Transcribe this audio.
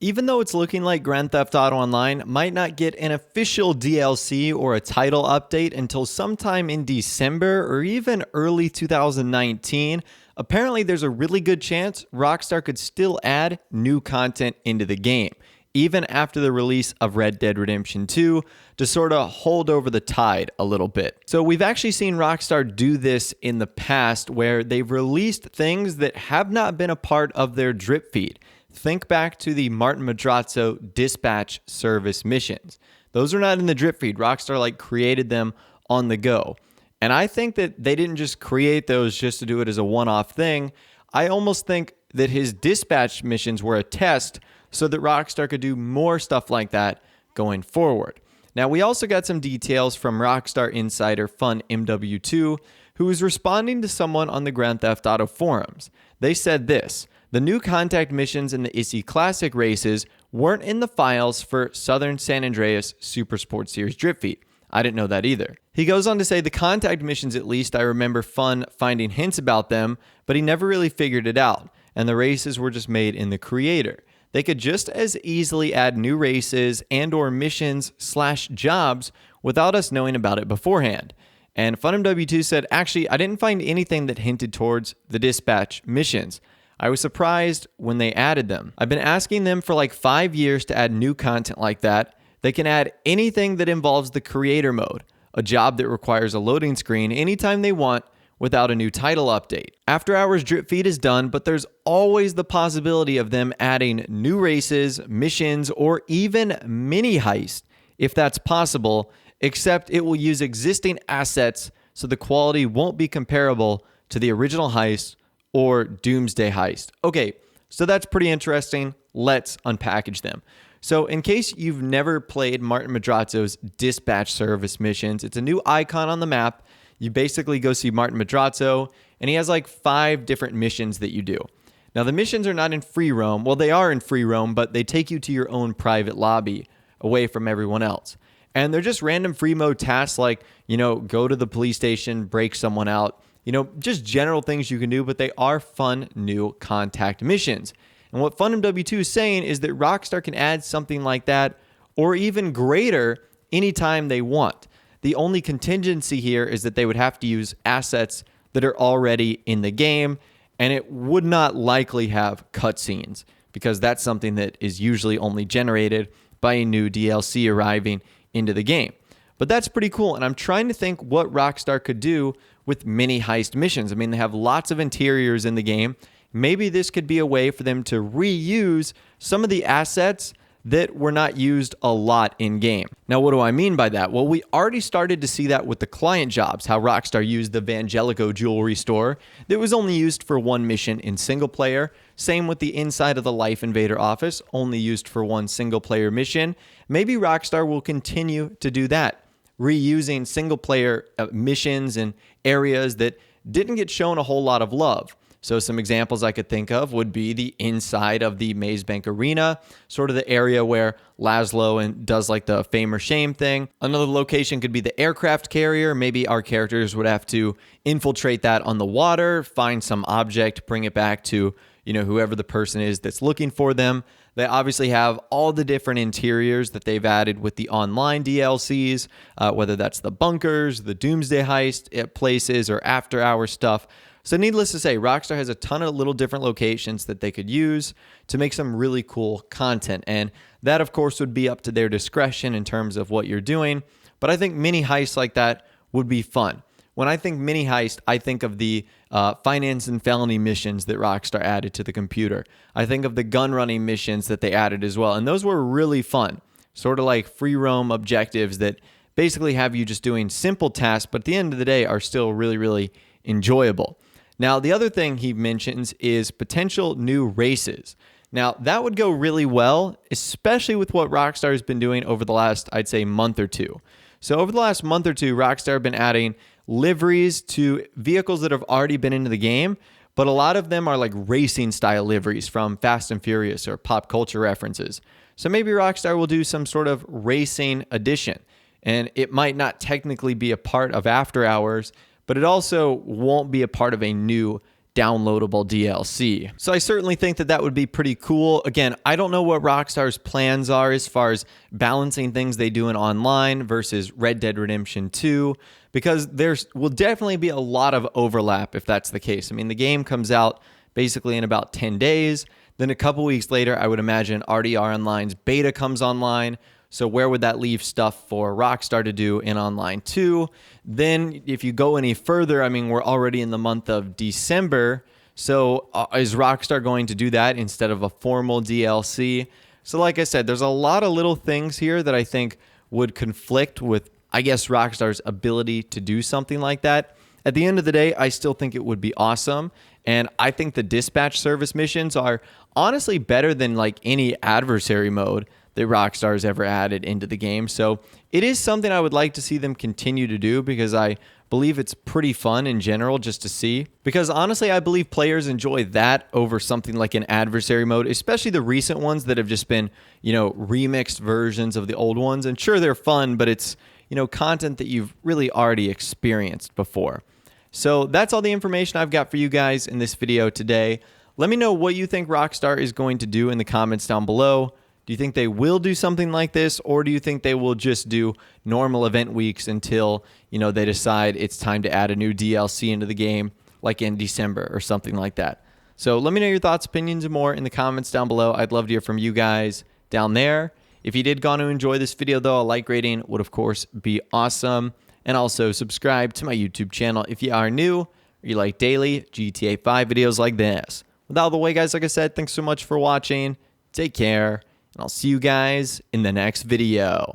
Even though it's looking like Grand Theft Auto Online might not get an official DLC or a title update until sometime in December or even early 2019, apparently there's a really good chance Rockstar could still add new content into the game, even after the release of Red Dead Redemption 2, to sort of hold over the tide a little bit. So we've actually seen Rockstar do this in the past where they've released things that have not been a part of their drip feed. Think back to the Martin Madrazo dispatch service missions. Those are not in the drip feed. Rockstar created them on the go. And I think that they didn't just create those just to do it as a one-off thing. I almost think that his dispatch missions were a test so that Rockstar could do more stuff like that going forward. Now, we also got some details from Rockstar insider FunMW2, who was responding to someone on the Grand Theft Auto forums. They said this: the new contact missions in the ISI Classic races weren't in the files for Southern San Andreas Super Sports Series drip feed. I didn't know that either. He goes on to say the contact missions, at least I remember Fun finding hints about them, but he never really figured it out, and the races were just made in the creator. They could just as easily add new races and or missions/jobs without us knowing about it beforehand. And FunMW2 said, actually, I didn't find anything that hinted towards the dispatch missions. I was surprised when they added them. I've been asking them for 5 years to add new content like that. They can add anything that involves the creator mode, a job that requires a loading screen anytime they want without a new title update. After Hours drip feed is done, but there's always the possibility of them adding new races, missions, or even mini heist, if that's possible, except it will use existing assets so the quality won't be comparable to the original heist or Doomsday Heist. Okay, so that's pretty interesting. Let's unpackage them. So in case you've never played Martin Madrazo's dispatch service missions, it's a new icon on the map. You basically go see Martin Madrazo, and he has 5 different missions that you do. Now, the missions are not in free roam. Well, they are in free roam, but they take you to your own private lobby away from everyone else. And they're just random free mode tasks go to the police station, break someone out, just general things you can do, but they are fun new contact missions. And what FunMW2 is saying is that Rockstar can add something like that or even greater anytime they want. The only contingency here is that they would have to use assets that are already in the game, and it would not likely have cutscenes because that's something that is usually only generated by a new DLC arriving into the game. But that's pretty cool, and I'm trying to think what Rockstar could do with mini heist missions. I mean, they have lots of interiors in the game. Maybe this could be a way for them to reuse some of the assets that were not used a lot in game. Now, what do I mean by that? Well, we already started to see that with the client jobs, how Rockstar used the Vangelico jewelry store that was only used for one mission in single player. Same with the inside of the Life Invader office, only used for one single player mission. Maybe Rockstar will continue to do that, reusing single player missions and areas that didn't get shown a whole lot of love. So some examples I could think of would be the inside of the Maze Bank Arena, sort of the area where Laszlo does the fame or shame thing. Another location could be the aircraft carrier. Maybe our characters would have to infiltrate that on the water, find some object, bring it back to whoever the person is that's looking for them. They obviously have all the different interiors that they've added with the online DLCs, whether that's the bunkers, the Doomsday Heist places, or after hour stuff. So needless to say, Rockstar has a ton of little different locations that they could use to make some really cool content. And that, of course, would be up to their discretion in terms of what you're doing. But I think mini heists like that would be fun. When I think mini heist, I think of the finance and felony missions that Rockstar added to the computer. I think of the gun running missions that they added as well. And those were really fun, sort of like free roam objectives that basically have you just doing simple tasks, but at the end of the day are still really, really enjoyable. Now, the other thing he mentions is potential new races. Now, that would go really well, especially with what Rockstar has been doing over the last, I'd say, month or two. So over the last month or two, Rockstar have been adding liveries to vehicles that have already been into the game, but a lot of them are racing style liveries from Fast and Furious or pop culture references. So maybe Rockstar will do some sort of racing edition, and it might not technically be a part of After Hours, but it also won't be a part of a new downloadable DLC. So I certainly think that that would be pretty cool. Again, I don't know what Rockstar's plans are as far as balancing things they do in online versus Red Dead Redemption 2, because there will definitely be a lot of overlap if that's the case. I mean, the game comes out basically in about 10 days. Then a couple weeks later, I would imagine RDR Online's beta comes online. So where would that leave stuff for Rockstar to do in Online 2? Then if you go any further, I mean, we're already in the month of December. So is Rockstar going to do that instead of a formal DLC? So like I said, there's a lot of little things here that I think would conflict with, I guess, Rockstar's ability to do something like that. At the end of the day, I still think it would be awesome. And I think the dispatch service missions are honestly better than like any adversary mode that Rockstar's ever added into the game. So it is something I would like to see them continue to do, because I believe it's pretty fun in general just to see. Because honestly, I believe players enjoy that over something like an adversary mode, especially the recent ones that have just been, remixed versions of the old ones. And sure, they're fun, but it's, content that you've really already experienced before. So that's all the information I've got for you guys in this video today. Let me know what you think Rockstar is going to do in the comments down below. Do you think they will do something like this, or do you think they will just do normal event weeks until, they decide it's time to add a new DLC into the game, like in December or something like that? So let me know your thoughts, opinions, and more in the comments down below. I'd love to hear from you guys down there. If you did want to enjoy this video, though, a like rating would, of course, be awesome. And also subscribe to my YouTube channel if you are new or you like daily GTA 5 videos like this. With all the way, guys, like I said, thanks so much for watching. Take care. And I'll see you guys in the next video.